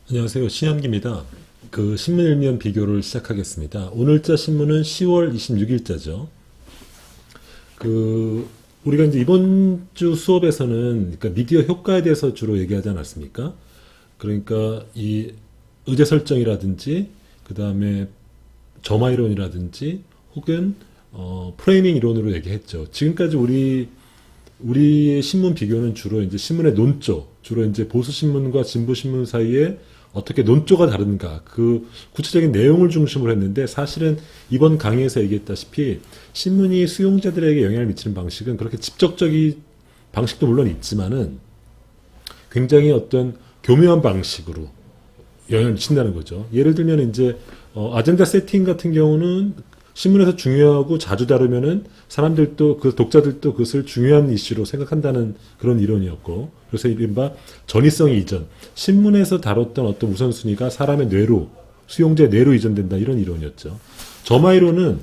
안녕하세요. 신현기입니다. 신문 일면 비교를 시작하겠습니다. 오늘자 신문은 10월 26일자죠. 우리가 이제 이번 주 수업에서는 그러니까 미디어 효과에 대해서 주로 얘기하지 않았습니까? 그러니까 이 의제 설정이라든지 그 다음에 점화 이론이라든지 혹은 프레이밍 이론으로 얘기했죠. 지금까지 우리의 신문 비교는 주로 이제 신문의 논조, 주로 이제 보수 신문과 진보 신문 사이에 어떻게 논조가 다른가, 그 구체적인 내용을 중심으로 했는데, 사실은 이번 강의에서 얘기했다시피 신문이 수용자들에게 영향을 미치는 방식은 그렇게 직접적인 방식도 물론 있지만은 굉장히 어떤 교묘한 방식으로 영향을 미친다는 거죠. 예를 들면 이제 아젠다 세팅 같은 경우는 신문에서 중요하고 자주 다루면은 사람들도 그 독자들도 그것을 중요한 이슈로 생각한다는 그런 이론이었고, 그래서 이른바 전이성 이전, 신문에서 다뤘던 어떤 우선순위가 사람의 뇌로, 수용자의 뇌로 이전된다, 이런 이론이었죠. 점화 이론은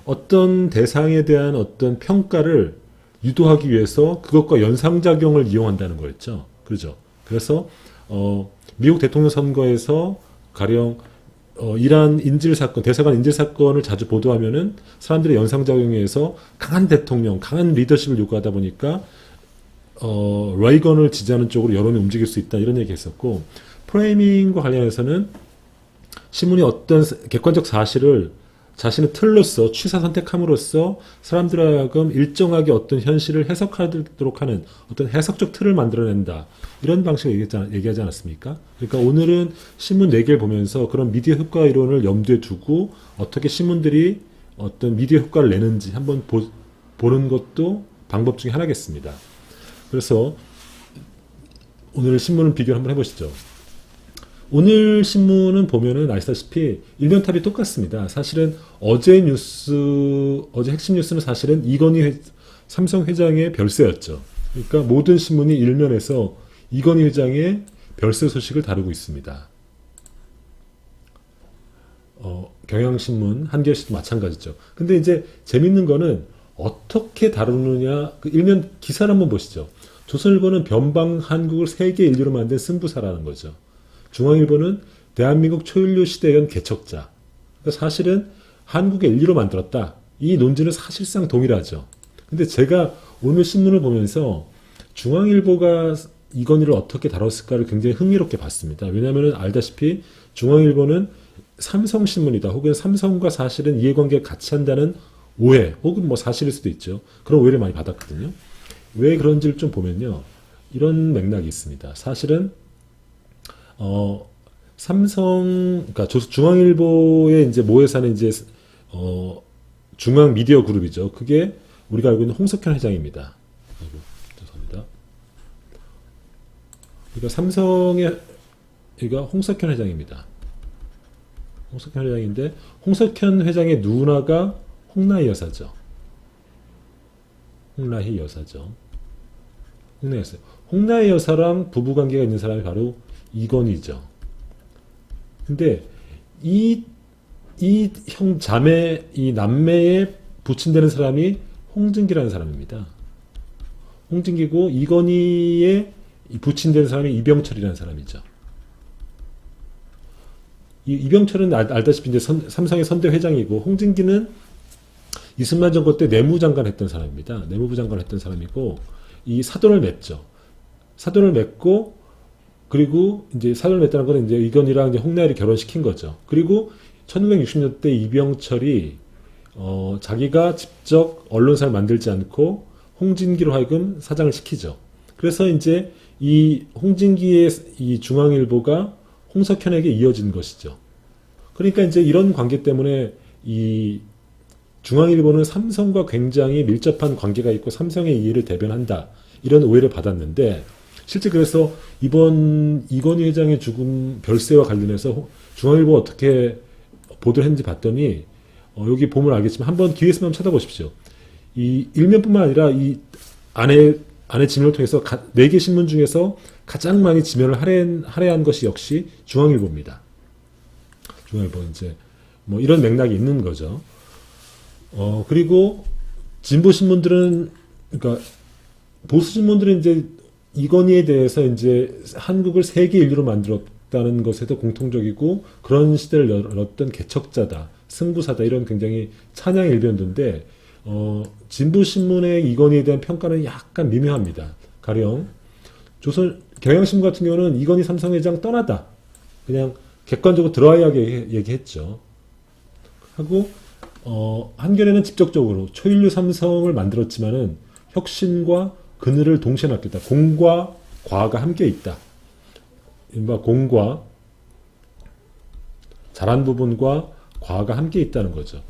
어떤 대상에 대한 어떤 평가를 유도하기 위해서 그것과 연상작용을 이용한다는 거였죠. 그렇죠. 그래서 미국 대통령 선거에서 가령 이러한 인질 사건, 대사관 인질 사건을 자주 보도하면은 사람들의 연상작용에 의해서 강한 대통령, 강한 리더십을 요구하다 보니까 레이건을 지지하는 쪽으로 여론이 움직일 수 있다, 이런 얘기 했었고, 프레이밍과 관련해서는 신문이 어떤 객관적 사실을 자신의 틀로서 취사 선택함으로써 사람들에 하여금 일정하게 어떤 현실을 해석하도록 하는 어떤 해석적 틀을 만들어낸다, 이런 방식을 얘기하지 않았습니까? 그러니까 오늘은 신문 4개를 보면서 그런 미디어 효과 이론을 염두에 두고 어떻게 신문들이 어떤 미디어 효과를 내는지 한번 보는 것도 방법 중에 하나겠습니다. 그래서 오늘 신문을 비교를 한번 해보시죠. 오늘 신문은 보면은 아시다시피 일면탑이 똑같습니다. 사실은 어제 핵심 뉴스는 사실은 이건희 삼성 회장의 별세였죠. 그러니까 모든 신문이 일면에서 이건희 회장의 별세 소식을 다루고 있습니다. 경향신문, 한겨레신문도 마찬가지죠. 근데 이제 재밌는 거는 어떻게 다루느냐, 그 일면 기사를 한번 보시죠. 조선일보는 변방 한국을 세계 인류로 만든 승부사라는 거죠. 중앙일보는 대한민국 초인류 시대연 개척자. 그러니까 사실은 한국의 인류로 만들었다, 이 논지는 사실상 동일하죠. 근데 제가 오늘 신문을 보면서 중앙일보가 이건희를 어떻게 다뤘을까를 굉장히 흥미롭게 봤습니다. 왜냐하면 알다시피 중앙일보는 삼성신문이다, 혹은 삼성과 사실은 이해관계를 같이 한다는 오해, 혹은 뭐 사실일 수도 있죠. 그런 오해를 많이 받았거든요. 왜 그런지를 좀 보면요, 이런 맥락이 있습니다. 사실은 그러니까 중앙일보의 이제 모회사는 이제 중앙 미디어 그룹이죠. 그게 우리가 알고 있는 홍석현 회장입니다. 아이고, 죄송합니다. 그러니까 삼성의 여기가 홍석현 회장입니다. 홍석현 회장인데, 홍석현 회장의 누나가 홍나희 여사죠. 홍나희 여사죠. 홍나희 여사. 홍나희 여사랑 부부관계가 있는 사람이 바로 이건희죠. 근데 이 이 남매에 부친되는 사람이 홍진기라는 사람입니다. 홍진기고, 이건희의 부친되는 사람이 이병철이라는 사람이죠. 이병철은 알다시피 이제 삼성의 선대 회장이고, 홍진기는 이승만 정권 때 내무장관 했던 사람입니다. 내무부 장관 했던 사람이고, 이 사돈을 맺죠. 사돈을 맺고, 그리고 이제 사돈을 맺다는 건 이제 이건희랑 이제 홍나희를 결혼시킨 거죠. 그리고 1960년대 이병철이 자기가 직접 언론사를 만들지 않고 홍진기로 하여금 사장을 시키죠. 그래서 이제 이 홍진기의 이 중앙일보가 홍석현에게 이어진 것이죠. 그러니까 이제 이런 관계 때문에 이 중앙일보는 삼성과 굉장히 밀접한 관계가 있고 삼성의 이해를 대변한다, 이런 오해를 받았는데, 실제 그래서 이번 이건희 회장의 죽음 별세와 관련해서 중앙일보가 어떻게 보도를 했는지 봤더니, 여기 보면 알겠지만 한번 기회 있으면 찾아보십시오. 이 일면뿐만 아니라 이 안에 지면을 통해서 4개 신문 중에서 가장 많이 지면을 할애한 것이 역시 중앙일보입니다. 중앙일보 이제 뭐 이런 맥락이 있는 거죠. 그리고 진보 신문들은, 그러니까 보수 신문들은 이제 이건희에 대해서 이제 한국을 세계 인류로 있다는 것에도 공통적이고 그런 시대를 열었던 개척자다, 승부사다 이런 굉장히 찬양의 일변도인데 진보신문의 이건희에 대한 평가는 약간 미묘합니다. 가령 조선 경향신문 같은 경우는 이건희 삼성회장 떠나다 그냥 객관적으로 드라이하게 얘기했죠. 하고 한겨레는 직접적으로 초일류 삼성을 만들었지만은 혁신과 그늘을 동시에 놨겠다. 공과 과가 함께 있다. 공과 잘한 부분과 과가 함께 있다는 거죠.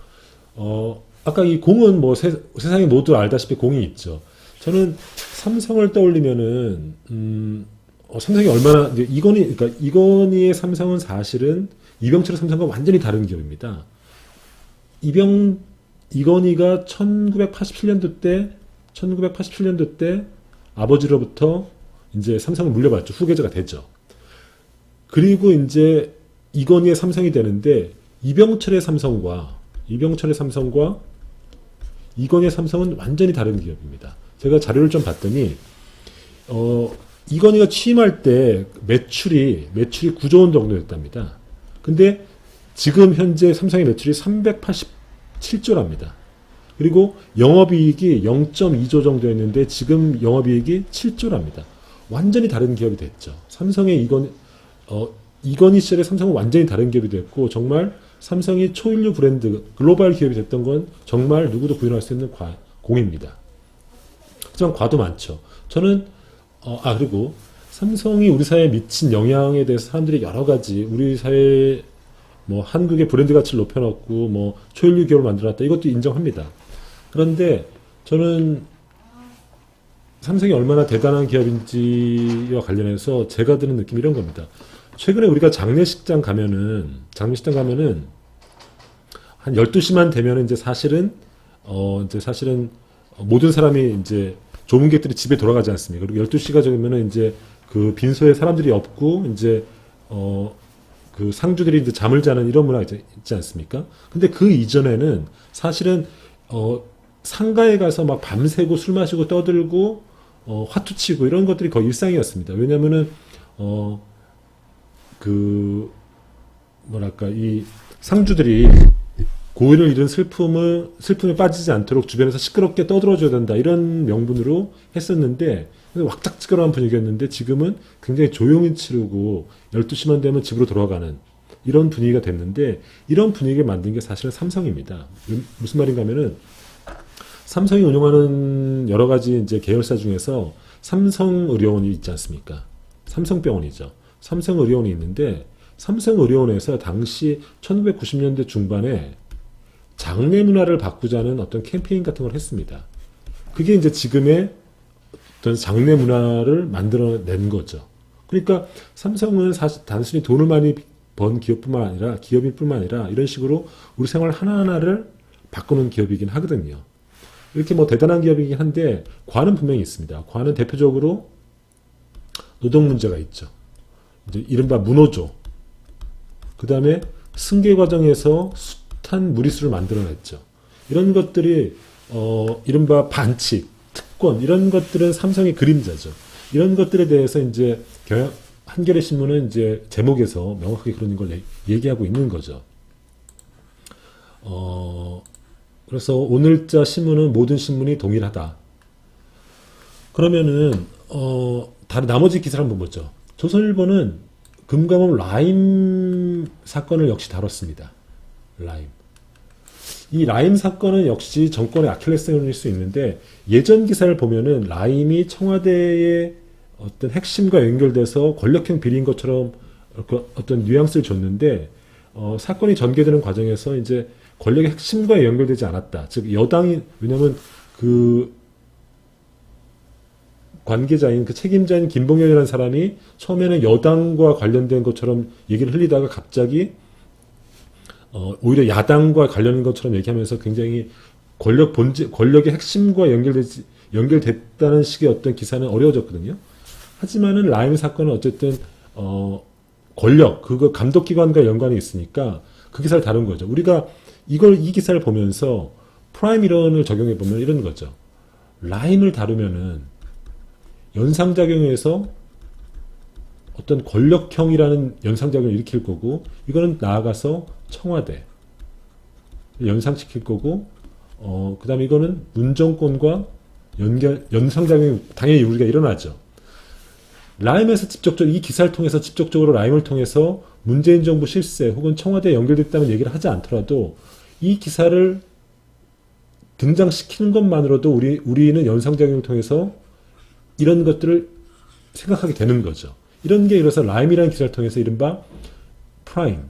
아까 이 공은 뭐 세상에 모두 알다시피 공이 있죠. 저는 삼성을 떠올리면은 삼성이 얼마나 이제 이건희의 삼성은 사실은 이병철의 삼성과 완전히 다른 기업입니다. 이건희가 1987년도 때 아버지로부터 이제 삼성을 물려받죠. 후계자가 됐죠. 그리고 이제 이건희의 삼성이 되는데 이병철의 삼성과 이건희의 삼성은 완전히 다른 기업입니다. 제가 자료를 좀 봤더니 이건희가 취임할 때 매출이 9조 원 정도 됐답니다. 근데 지금 현재 삼성의 매출이 387조랍니다. 그리고 영업이익이 0.2조 정도였는데 지금 영업이익이 7조랍니다. 완전히 다른 기업이 됐죠. 삼성의 이건희 시절에 삼성은 완전히 다른 기업이 됐고 정말 삼성이 초일류 브랜드 글로벌 기업이 됐던 건 정말 누구도 부인할 수 있는 공입니다. 하지만 과도 많죠. 저는 그리고 삼성이 우리 사회에 미친 영향에 대해서 사람들이 여러 가지 우리 사회 뭐 한국의 브랜드 가치를 높여놨고 뭐 초일류 기업을 만들어놨다 이것도 인정합니다. 그런데 저는 삼성이 얼마나 대단한 기업인지와 관련해서 제가 드는 느낌이 이런 겁니다. 최근에 우리가 장례식장 가면은 한 12시만 되면은 이제 사실은 모든 사람이 이제 조문객들이 집에 돌아가지 않습니까? 그리고 12시가 되면은 이제 그 빈소에 사람들이 없고 이제 그 상주들이 이제 잠을 자는 이런 문화가 있지 않습니까? 근데 그 이전에는 사실은 상가에 가서 막 밤새고 술 마시고 떠들고 화투치고 이런 것들이 거의 일상이었습니다. 왜냐면은 이 상주들이 고인을 잃은 슬픔에 빠지지 않도록 주변에서 시끄럽게 떠들어줘야 된다 이런 명분으로 했었는데 왁작지껄한 분위기였는데 지금은 굉장히 조용히 치르고 12시만 되면 집으로 돌아가는 이런 분위기가 됐는데 이런 분위기를 만든 게 사실은 삼성입니다. 무슨 말인가 하면은 삼성이 운영하는 여러 가지 이제 계열사 중에서 삼성의료원이 있지 않습니까? 삼성병원이죠. 삼성의료원이 있는데 삼성의료원에서 당시 1990년대 중반에 장례 문화를 바꾸자는 어떤 캠페인 같은 걸 했습니다. 그게 이제 지금의 어떤 장례 문화를 만들어낸 거죠. 그러니까 삼성은 사실 단순히 돈을 많이 번 기업인뿐만 아니라 이런 식으로 우리 생활 하나하나를 바꾸는 기업이긴 하거든요. 이렇게 뭐 대단한 기업이긴 한데 과는 분명히 있습니다. 과는 대표적으로 노동 문제가 있죠. 이제 이른바 문호조. 그 다음에 승계 과정에서 숱한 무리수를 만들어냈죠. 이런 것들이 이른바 반칙, 특권 이런 것들은 삼성의 그림자죠. 이런 것들에 대해서 이제 한겨레 신문은 이제 제목에서 명확하게 그런 걸 얘기하고 있는 거죠. 그래서 오늘자 신문은 모든 신문이 동일하다. 그러면은 다른 나머지 기사를 한번 보죠. 조선일보는 금감원 라임 사건을 역시 다뤘습니다. 이 라임 사건은 역시 정권의 아킬레스건일 수 있는데 예전 기사를 보면은 라임이 청와대의 어떤 핵심과 연결돼서 권력형 비리인 것처럼 어떤 뉘앙스를 줬는데 사건이 전개되는 과정에서 이제 권력의 핵심과 연결되지 않았다. 즉 여당이 왜냐하면 그 관계자인 그 책임자인 김봉현이라는 사람이 처음에는 여당과 관련된 것처럼 얘기를 흘리다가 갑자기 오히려 야당과 관련된 것처럼 얘기하면서 굉장히 권력의 핵심과 연결됐다는 식의 어떤 기사는 어려워졌거든요. 하지만은 라임 사건은 어쨌든 권력 그거 감독기관과 연관이 있으니까 그 기사를 다룬 거죠. 우리가 이 기사를 보면서 프라임 이론을 적용해 보면 이런 거죠. 라임을 다루면은 연상작용에서 어떤 권력형이라는 연상작용을 일으킬 거고, 이거는 나아가서 청와대 연상시킬 거고, 그 다음에 이거는 문정권과 연상작용이 당연히 우리가 일어나죠. 라임에서 직접적으로, 이 기사를 통해서 직접적으로 라임을 통해서 문재인 정부 실세 혹은 청와대에 연결됐다는 얘기를 하지 않더라도 이 기사를 등장시키는 것만으로도 우리는 연상작용을 통해서 이런 것들을 생각하게 되는 거죠. 이런 게 그래서 라임이라는 기사를 통해서 이른바 프라이밍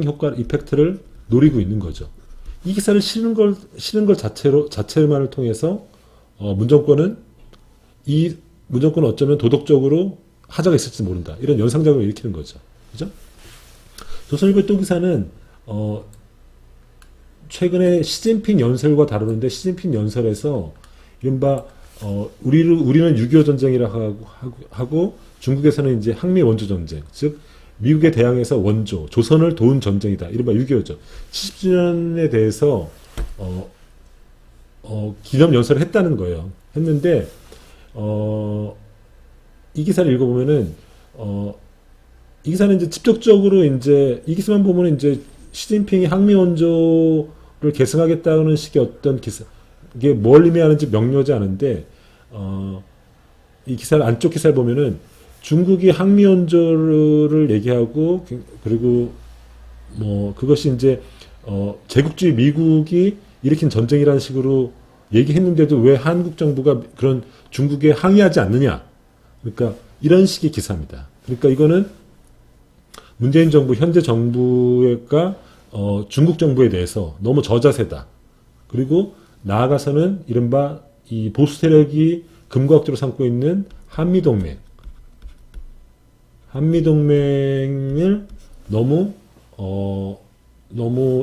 효과, 이펙트를 노리고 있는 거죠. 이 기사를 실은 걸 자체만을 통해서 문정권은 어쩌면 도덕적으로 하자가 있을지 모른다. 이런 연상작용을 일으키는 거죠. 그죠? 조선일보의 또 기사는 최근에 시진핑 연설과 다루는데, 시진핑 연설에서 이른바 우리는 6.25 전쟁이라 하고 중국에서는 이제 항미 원조 전쟁, 즉 미국에 대항해서 원조 조선을 도운 전쟁이다. 이른바 6.25죠. 70주년에 대해서 기념 연설을 했다는 거예요. 했는데 이 기사를 읽어보면은 이 기사는 이제 직접적으로 이제 이 기사만 보면은 이제 시진핑이 항미 원조를 계승하겠다는 식의 어떤 기사, 이게 뭘 의미하는지 명료하지 않은데 이 기사를 안쪽 기사를 보면은 중국이 항미 원조를 얘기하고, 그리고 뭐 그것이 이제 제국주의 미국이 일으킨 전쟁이라는 식으로 얘기했는데도 왜 한국 정부가 그런 중국에 항의하지 않느냐. 그러니까 이런 식의 기사입니다. 그러니까 이거는 문재인 정부, 현재 정부가 중국 정부에 대해서 너무 저자세다. 그리고 나아가서는 이른바 이 보수 세력이 금과옥조로 삼고 있는 한미동맹을 너무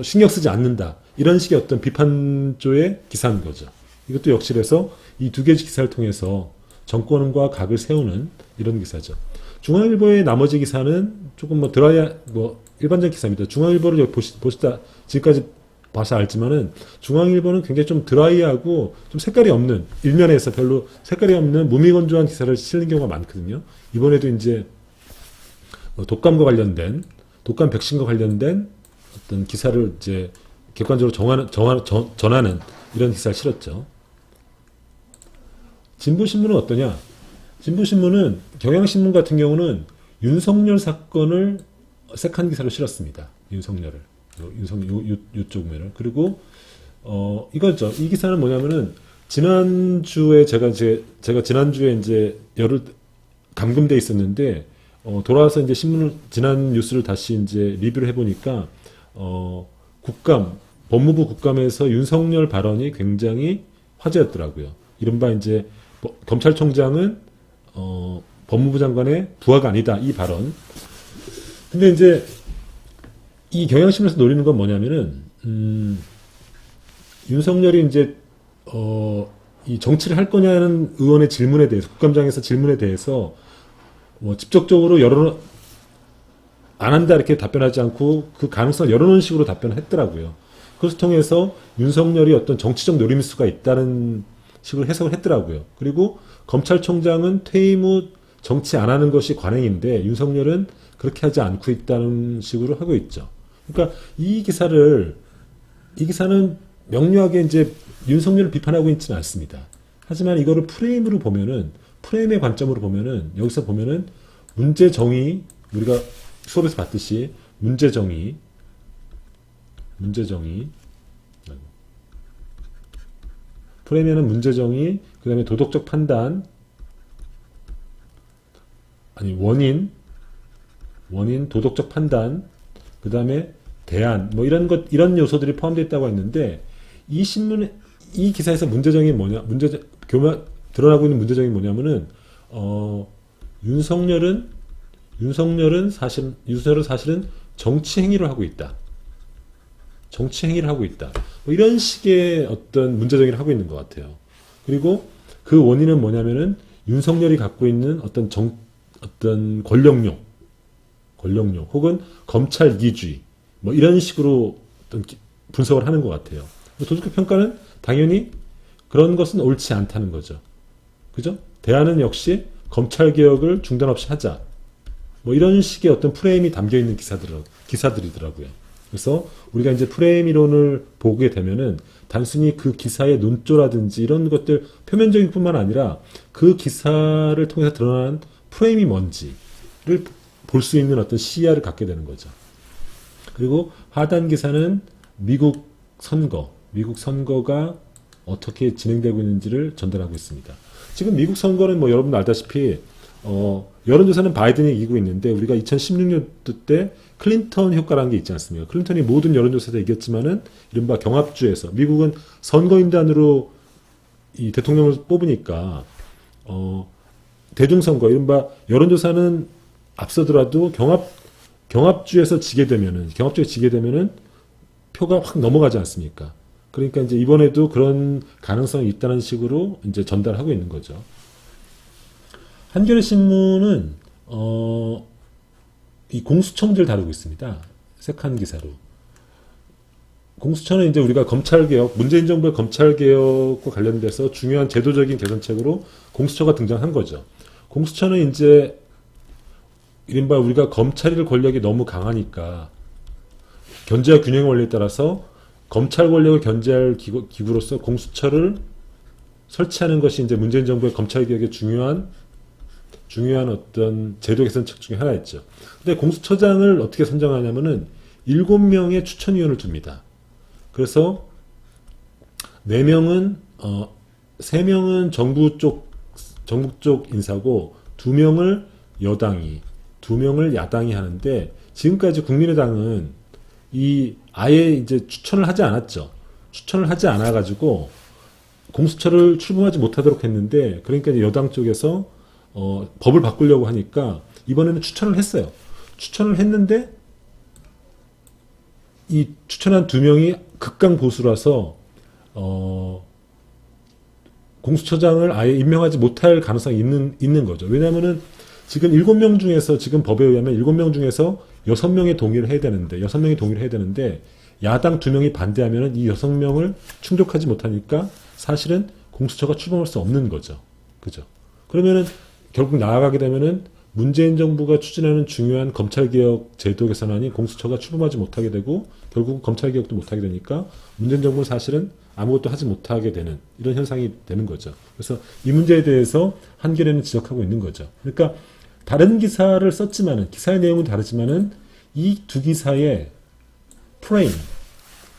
신경 쓰지 않는다. 이런 식의 어떤 비판조의 기사인 거죠. 이것도 역시 그래서 이 두 개의 기사를 통해서 정권과 각을 세우는 이런 기사죠. 중앙일보의 나머지 기사는 조금 일반적 기사입니다. 중앙일보를 보시다 지금까지 봐서 알지만은 중앙일보는 굉장히 좀 드라이하고 좀 색깔이 없는, 일면에서 별로 색깔이 없는 무미건조한 기사를 실는 경우가 많거든요. 이번에도 이제 독감 백신과 관련된 어떤 기사를 이제 객관적으로 전하는 이런 기사를 실었죠. 진보신문은 어떠냐? 진보신문은, 경향신문 같은 경우는 윤석열 사건을 색한 기사로 실었습니다. 윤석열을. 요쪽 면을. 그리고, 이거죠. 이 기사는 뭐냐면은, 지난주에 제가 지난주에 이제 감금돼 있었는데, 돌아와서 이제 지난 뉴스를 다시 이제 리뷰를 해보니까, 법무부 국감에서 윤석열 발언이 굉장히 화제였더라고요. 이른바 이제, 검찰총장은, 법무부 장관의 부하가 아니다. 이 발언. 근데 이제, 이 경향신문에서 노리는 건 뭐냐면은, 윤석열이 이제, 이 정치를 할 거냐는 의원의 질문에 대해서, 국감장에서 질문에 대해서, 직접적으로 안 한다 이렇게 답변하지 않고 그 가능성을 열어놓은 식으로 답변을 했더라고요. 그것을 통해서 윤석열이 어떤 정치적 노림수가 있다는 식으로 해석을 했더라고요. 그리고 검찰총장은 퇴임 후 정치 안 하는 것이 관행인데 윤석열은 그렇게 하지 않고 있다는 식으로 하고 있죠. 그러니까 이 기사는 명료하게 이제 윤석열을 비판하고 있지는 않습니다. 하지만 이거를 프레임의 관점으로 보면은, 여기서 보면은 문제정의, 우리가 수업에서 봤듯이 문제정의, 프레임에는 문제정의, 그 다음에 도덕적 판단, 원인, 도덕적 판단, 그 다음에 대안, 이런 요소들이 포함되어 있다고 했는데, 이 기사에서 문제정이 뭐냐, 드러나고 있는 문제점이 뭐냐면은, 윤석열은 사실은 정치 행위를 하고 있다. 이런 식의 어떤 문제정의를 하고 있는 것 같아요. 그리고 그 원인은 뭐냐면은 윤석열이 갖고 있는 어떤 권력용, 혹은 검찰 이기주의, 이런 식으로 어떤 분석을 하는 것 같아요. 도덕적 평가는 당연히 그런 것은 옳지 않다는 거죠. 그죠? 대안은 역시 검찰개혁을 중단 없이 하자. 뭐 이런 식의 어떤 프레임이 담겨 있는 기사들이더라고요. 그래서 우리가 이제 프레임 이론을 보게 되면은 단순히 그 기사의 논조라든지 이런 것들 표면적인 뿐만 아니라 그 기사를 통해서 드러난 프레임이 뭔지를 볼 수 있는 어떤 시야를 갖게 되는 거죠. 그리고 하단 기사는 미국 선거가 어떻게 진행되고 있는지를 전달하고 있습니다. 지금 미국 선거는 뭐 여러분 알다시피 여론조사는 바이든이 이기고 있는데 우리가 2016년도 때 클린턴 효과라는 게 있지 않습니까? 클린턴이 모든 여론조사에서 이겼지만은 이른바 경합주에서 미국은 선거인단으로 이 대통령을 뽑으니까 대중선거 이른바 여론조사는 앞서더라도 경합주에서 지게 되면은 표가 확 넘어가지 않습니까? 그러니까 이제 이번에도 그런 가능성이 있다는 식으로 이제 전달하고 있는 거죠. 한겨레 신문은 이 공수처 문제를 다루고 있습니다. 세 칸 기사로. 공수처는 이제 우리가 검찰개혁, 문재인 정부의 검찰개혁과 관련돼서 중요한 제도적인 개선책으로 공수처가 등장한 거죠. 공수처는 이제 이른바 우리가 검찰의 권력이 너무 강하니까 견제와 균형 원리에 따라서 검찰 권력을 견제할 기구로서 공수처를 설치하는 것이 이제 문재인 정부의 검찰개혁의 중요한 어떤 제도 개선책 중에 하나였죠. 근데 공수처장을 어떻게 선정하냐면은 7명의 추천위원을 둡니다. 그래서 4명은 3명은 정부 쪽 인사고 2명을 여당이 2명을 야당이 하는데 지금까지 국민의당은 아예 이제 추천을 하지 않았죠. 추천을 하지 않아 가지고 공수처를 출범하지 못하도록 했는데 그러니까 이제 여당 쪽에서 법을 바꾸려고 하니까 이번에는 추천을 했어요. 추천을 했는데 이 추천한 2명이 극강 보수라서 공수처장을 아예 임명하지 못할 가능성이 있는 거죠. 왜냐하면은 지금 7명 중에서 지금 법에 의하면 7명 중에서 6명이 동의를 해야 되는데 야당 2명이 반대하면은 이 6명을 충족하지 못하니까 사실은 공수처가 출범할 수 없는 거죠. 그죠? 그러면은 결국 나아가게 되면은 문재인 정부가 추진하는 중요한 검찰개혁 제도 개선안이 공수처가 출범하지 못하게 되고 결국 검찰개혁도 못하게 되니까 문재인 정부는 사실은 아무것도 하지 못하게 되는 이런 현상이 되는 거죠. 그래서 이 문제에 대해서 한겨레는 지적하고 있는 거죠. 그러니까 다른 기사를 썼지만은 기사의 내용은 다르지만은 이 두 기사의 프레임,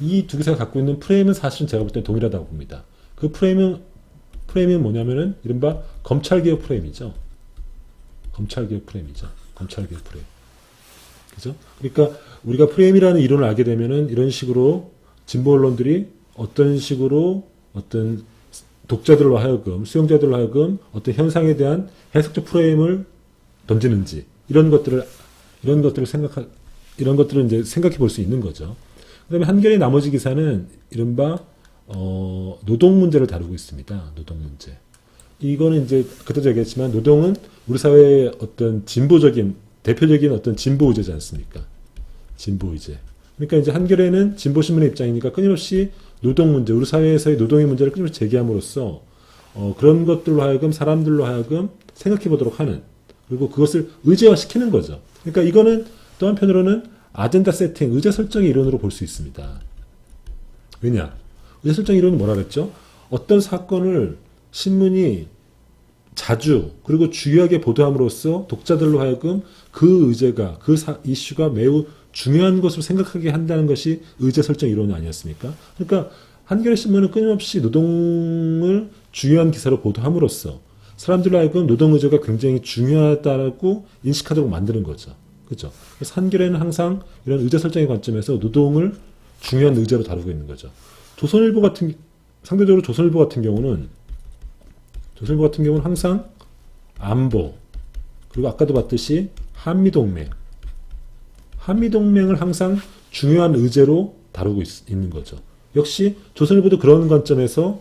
이 두 기사가 갖고 있는 프레임은 사실은 제가 볼 때 동일하다고 봅니다. 그 프레임은 뭐냐면은 이른바 검찰개혁 프레임이죠. 검찰개혁 프레임. 그죠? 그러니까 우리가 프레임이라는 이론을 알게 되면은 이런 식으로 진보 언론들이 어떤 식으로 어떤 독자들로 하여금, 수용자들로 하여금 어떤 현상에 대한 해석적 프레임을 던지는지 이런 것들을 이제 생각해 볼 수 있는 거죠. 그다음에 한겨레 나머지 기사는 이른바 노동 문제를 다루고 있습니다. 노동 문제. 이거는 이제 그때도 얘기했지만 노동은 우리 사회의 어떤 대표적인 어떤 진보 의제지 않습니까? 진보 의제. 그러니까 이제 한겨레는 진보 신문의 입장이니까 끊임없이 노동 문제, 우리 사회에서의 노동의 문제를 끊임없이 제기함으로써 그런 것들로 하여금 사람들로 하여금 생각해 보도록 하는 그리고 그것을 의제화시키는 거죠. 그러니까 이거는 또 한편으로는 아젠다 세팅, 의제 설정의 이론으로 볼 수 있습니다. 왜냐? 의제 설정 이론은 뭐라 그랬죠? 어떤 사건을 신문이 자주 그리고 주요하게 보도함으로써 독자들로 하여금 그 의제가 이슈가 매우 중요한 것으로 생각하게 한다는 것이 의제 설정 이론 아니었습니까? 그러니까 한겨레 신문은 끊임없이 노동을 중요한 기사로 보도함으로써 사람들로 하여금 노동 의제가 굉장히 중요하다고 인식하도록 만드는 거죠. 그렇죠? 그래서 한겨레는 항상 이런 의제 설정의 관점에서 노동을 중요한 의제로 다루고 있는 거죠. 상대적으로 조선일보 같은 경우는 항상 안보, 그리고 아까도 봤듯이 한미동맹을 항상 중요한 의제로 다루고 있는 거죠. 역시 조선일보도 그런 관점에서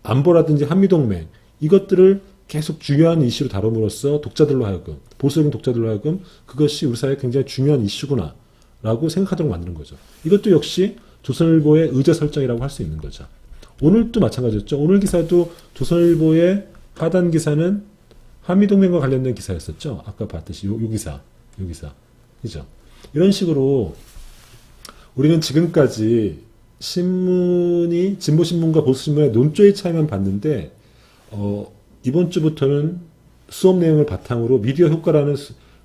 안보라든지 한미동맹 이것들을 계속 중요한 이슈로 다룸으로써 독자들로 하여금, 보수적인 독자들로 하여금 그것이 우리 사회에 굉장히 중요한 이슈구나 라고 생각하도록 만드는 거죠. 이것도 역시 조선일보의 의제 설정이라고 할 수 있는 거죠. 오늘도 마찬가지였죠. 오늘 기사도 조선일보의 하단 기사는 한미동맹과 관련된 기사였었죠. 아까 봤듯이 요 기사. 그죠? 이런 식으로 우리는 지금까지 신문이 진보신문과 보수신문의 논조의 차이만 봤는데, 이번 주부터는 수업 내용을 바탕으로 미디어 효과라는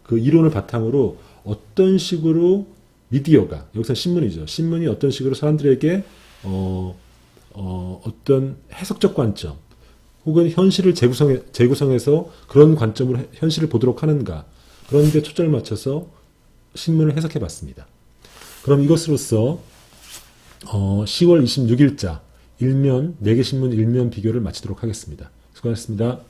그 이론을 바탕으로 어떤 미디어가, 여기서 신문이죠. 신문이 어떤 식으로 사람들에게 어떤 해석적 관점 혹은 현실을 재구성해서 그런 관점으로 현실을 보도록 하는가, 그런 데 초점을 맞춰서 신문을 해석해 봤습니다. 그럼 이것으로써 10월 26일자 4개 신문 일면 비교를 마치도록 하겠습니다. 수고하셨습니다.